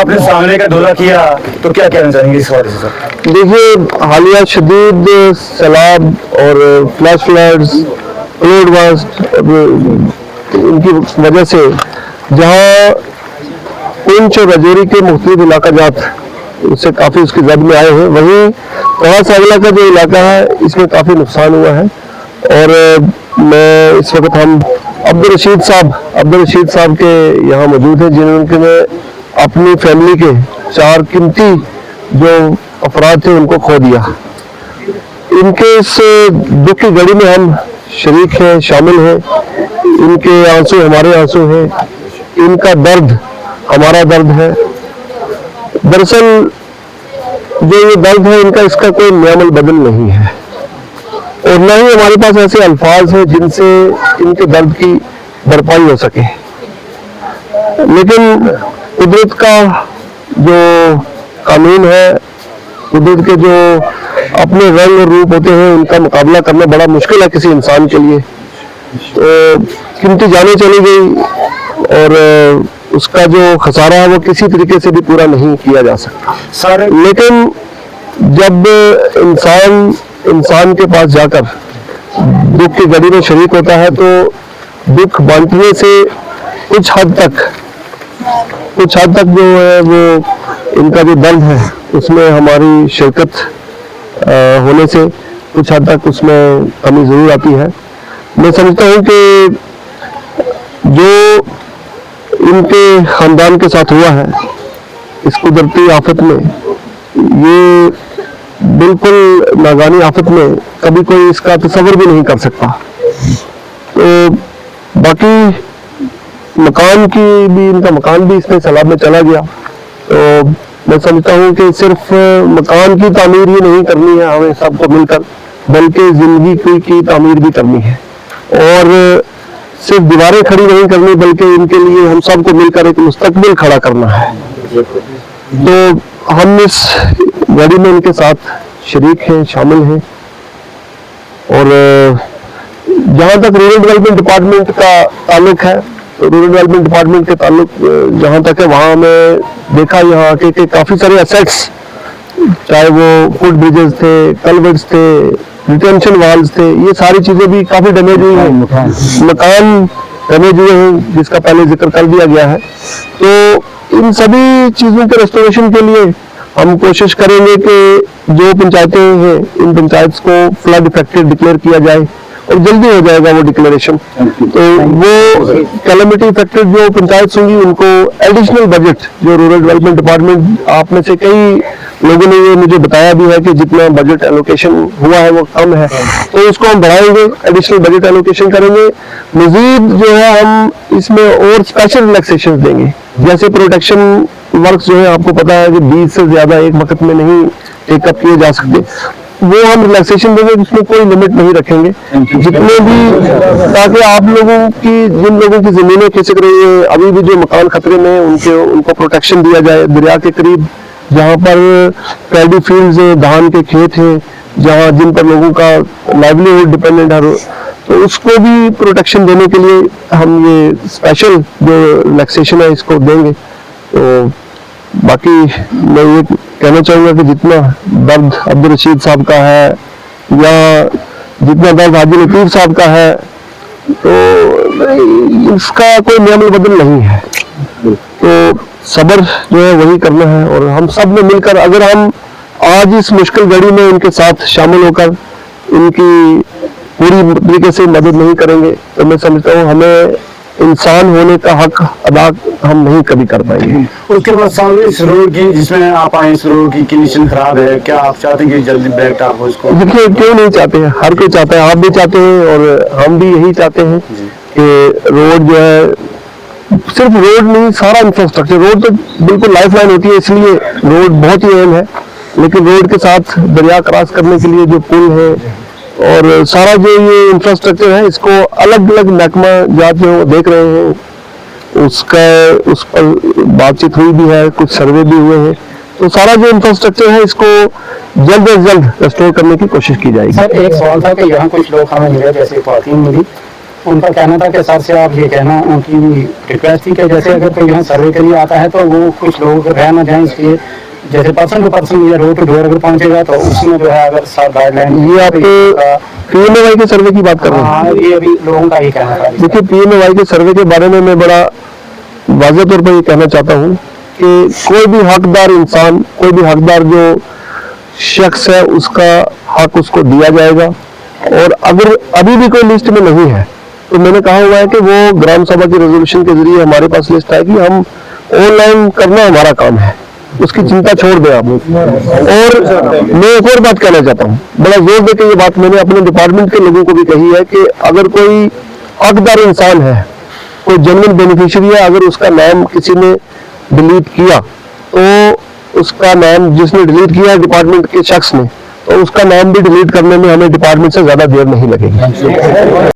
आपने सामने का दौरा किया तो क्या कहना चाहेंगे इस बारे से सर? देखिए, हालिया शदीद सैलाब और फ्लैश फ्लड्स, रोड वास्ट, इनकी वजह से जहाँ पुंछ और राजौरी के मुख्तलिफ इलाका जात उससे काफ़ी उसकी जद में आए हैं, वहीं थोड़ा सा अगला का जो इलाका है इसमें काफ़ी नुकसान हुआ है। और मैं इस वक्त हम अब्दुल रशीद साहब के यहाँ मौजूद हैं, जिन्होंने अपनी फैमिली के 4 कीमती जो अफराद थे उनको खो दिया। इनके इस दुख की घड़ी में हम शरीक हैं, शामिल हैं। इनके आंसू हमारे आंसू हैं, इनका दर्द हमारा दर्द है। दरअसल जो ये दर्द है इनका, इसका कोई नियामल बदल नहीं है और न ही हमारे पास ऐसे अल्फाज हैं जिनसे इनके दर्द की भरपाई हो सके। लेकिन कुदरत का जो कानून है, कुदरत के जो अपने रंग और रूप होते हैं, उनका मुकाबला करना बड़ा मुश्किल है किसी इंसान के लिए। तो कीमती जाने चली गई और उसका जो खसारा है वो किसी तरीके से भी पूरा नहीं किया जा सकता सर। लेकिन जब इंसान के पास जाकर दुख की घड़ी में शरीक होता है तो दुख बांटने से कुछ हद तक जो है वो इनका जो दर्द है उसमें हमारी शिरकत होने से कुछ हद तक उसमें कमी जरूर आती है। मैं समझता हूँ कि जो इनके खानदान के साथ हुआ है इस कुदरती आफत में, ये बिल्कुल नागानी आफत में कभी कोई इसका तस्वर भी नहीं कर सकता। तो बाकी इनका मकान भी इसमें सैलाब में चला गया। तो मैं समझता हूँ कि सिर्फ मकान की तामीर ही नहीं करनी है हमें सबको मिलकर, बल्कि जिंदगी की तामीर भी करनी है। और सिर्फ दीवारें खड़ी नहीं करनी, बल्कि इनके लिए हम सबको मिलकर एक मुस्तकबिल खड़ा करना है। तो हम इस घड़ी में इनके साथ शरीक हैं, शामिल हैं। और जहाँ तक रूरल डेवलपमेंट डिपार्टमेंट का ताल्लुक है, रूरल डेवलपमेंट डिपार्टमेंट के ताल्लुक जहाँ तक है, वहाँ में देखा यहाँ के काफ़ी सारे एसेट्स, चाहे वो फुट ब्रिजेस थे, कल्वर्ट्स थे, रिटेंशन वाल्स थे, ये सारी चीजें भी काफी डैमेज हुई हैं। मकान डैमेज हुए हैं जिसका पहले जिक्र कर दिया गया है। तो इन सभी चीजों के रेस्टोरेशन के लिए हम कोशिश करेंगे कि जो पंचायतें हैं इन पंचायत को फ्लड इफेक्टेड डिक्लेयर किया जाए और जल्दी हो जाएगा वो डिक्लेरेशन। तो वो कैलेमिटी इफेक्टेड जो पंचायत होंगी उनको एडिशनल बजट, जो रूरल डेवलपमेंट डिपार्टमेंट, आप में से कई लोगों ने ये मुझे बताया भी है कि जितना बजट एलोकेशन हुआ है वो कम है, तो इसको हम बढ़ाएंगे, एडिशनल बजट एलोकेशन करेंगे। मजीद जो है हम इसमें और स्पेशल रिलैक्सेशन देंगे, जैसे प्रोटेक्शन वर्क जो है आपको पता है कि 20 से ज्यादा एक वक्त में नहीं टेकअप किए जा सकते, वो हम रिलैक्सेशन देंगे, उसमें कोई लिमिट नहीं रखेंगे जितने भी, ताकि आप लोगों की, जिन लोगों की जमीनें खिसक रही है, अभी भी जो मकान खतरे में है, उनको प्रोटेक्शन दिया जाए। दरिया के करीब जहाँ पर पैडी फील्ड्स है, धान के खेत हैं, जहाँ जिन पर लोगों का लाइवलीहुड डिपेंडेंट है, तो उसको भी प्रोटेक्शन देने के लिए हम ये स्पेशल जो रिलैक्सेशन है इसको देंगे। तो बाकी मैं ये कहना चाहूँगा कि जितना दर्द अब्दुल रशीद साहब का है या जितना दर्द हाजी लतीफ साहब का है, तो इसका कोई नियम बदल नहीं है। तो सब्र जो है वही करना है और हम सब ने मिलकर, अगर हम आज इस मुश्किल घड़ी में इनके साथ शामिल होकर इनकी पूरी तरीके से मदद नहीं करेंगे तो मैं समझता हूँ हमें इंसान होने का हक अदा हम नहीं कभी कर पाएंगे। उसके बाद सामने इस रोड की, जिसमें आप आए, इस रोड की कंडीशन खराब है, क्या आप चाहते हैं कि जल्दी ब्रेक टाप हो इसको? देखिए, क्यों नहीं चाहते हैं, हर कोई चाहता है, आप भी चाहते हैं और हम भी यही चाहते हैं कि रोड जो है, सिर्फ रोड नहीं, सारा इंफ्रास्ट्रक्चर, रोड तो बिल्कुल लाइफ लाइन होती है, इसलिए रोड बहुत ही अहम है। लेकिन रोड के साथ दरिया क्रॉस करने के लिए जो पुल है और सारा जो ये इंफ्रास्ट्रक्चर है, इसको अलग अलग महकमा जात जो देख रहे हैं, उस पर बातचीत हुई भी है, कुछ सर्वे भी हुए हैं। तो सारा जो इंफ्रास्ट्रक्चर है इसको जल्द से जल्द रेस्टोर करने की कोशिश की जाएगी। सर, एक सवाल था कि यहाँ कुछ लोग हमें मिले, जैसे खातून मिली, उनका कहना था कि सर से आप ये कहना, उनकी रिक्वेस्ट थी कि जैसे अगर कोई यहाँ सर्वे के लिए आता है तो वो कुछ लोग रह ना जाए, इसलिए जैसे पर्सन टू पर्सन या डोर टू डोर अगर पहुंचेगा तो उसमें जो है अगर सब गाइडलाइन ये आप पीएमएवाई के सर्वे की बात कर रहे हैं? हाँ, ये अभी लोगों का ही कहना था। देखिए, पीएमएवाई के सर्वे के बारे में मैं बड़ा वाज़ेह तौर पर ये कहना चाहता हूँ कि कोई भी हकदार इंसान, कोई भी हकदार जो शख्स है, उसका हक उसको दिया जाएगा। और अगर अभी भी कोई लिस्ट में नहीं है तो मैंने कहा हुआ है कि वो ग्राम सभा की रेजोल्यूशन के जरिए हमारे पास लिस्ट आएगी, हम ऑनलाइन करना हमारा काम है, उसकी चिंता छोड़ दें आप। और मैं एक और बात कहना चाहता हूँ, बड़ा जोर देकर ये बात मैंने अपने डिपार्टमेंट के लोगों को भी कही है कि अगर कोई हकदार इंसान है, कोई जेन्युइन बेनिफिशियरी है, अगर उसका नाम किसी ने डिलीट किया तो उसका नाम जिसने डिलीट किया डिपार्टमेंट के शख्स ने, तो उसका नाम भी डिलीट करने में हमें डिपार्टमेंट से ज्यादा देर नहीं लगेगी।